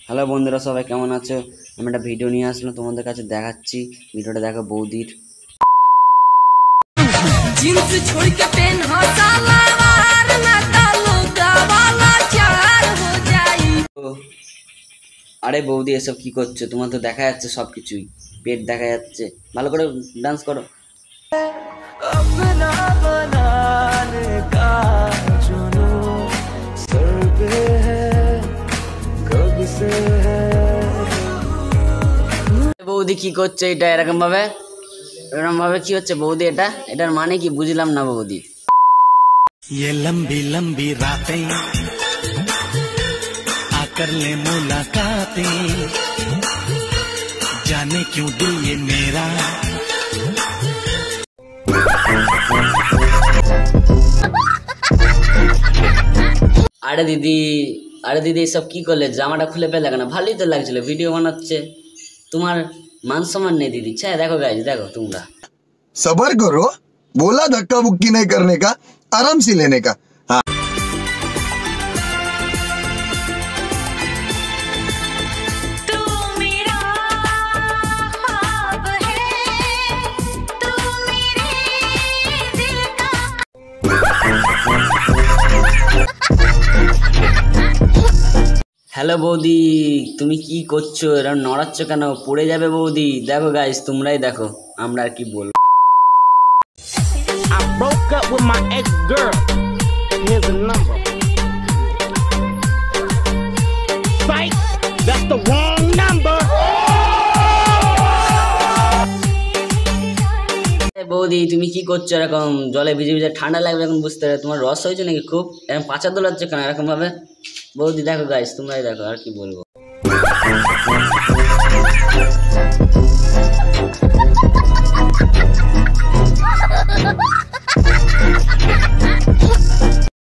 Hello বন্ধুরা, সবাই কেমন আছো? আমি একটা ভিডিও নিয়ে আসলাম তোমাদের কাছে, দেখাচ্ছি। ভিডিওটা দেখো বৌদির। আরে বৌদি, এসব কি করছো? তোমার তো দেখা যাচ্ছে সব কিছুই, পেট দেখা যাচ্ছে। ভালো করে ডান্স করো। বৌদি কি করছে এটা? এরকম ভাবে কি হচ্ছে বৌদি? এটার মানে কি বুঝলাম না বৌদি। ये लंबी लंबी रातें आकर ले मुलाकातें, जाने क्यों दिल ये मेरा। আরে দিদি সব কি করলে? জামাটা খুলে ফেলে কেন? ভালোই তো লাগছিল, ভিডিও বানাচ্ছে। তোমার মান সম্মান নেই দিদি। দেখো গাইজ, দেখো তোমরা। सबर करो, बोला धक्का बुक्की नहीं करने का, आराम से लेने का। हाँ। হ্যালো বৌদি, তুমি কি করছো? এরকম নড়াচ্ছ কেন? পড়ে যাবে বৌদি। দেখো গাইজ, তোমরাই দেখো, আমরা আর কি বলবো। I broke up with my ex-girl. Here's the number. Psych! That's the wrong number! বৌদি তুমি কি করছো? এরকম জলে ভিজে ভিজে ঠান্ডা লাগবে, এখন বুঝতে পারবে। তোমার রস হয়েছে নাকি খুব? এরকম পাচা দোলাচ্ছে কেন এরকম ভাবে? বৌদি দেখো গাইজ, তোমরাই দেখো, আর কি বলবো।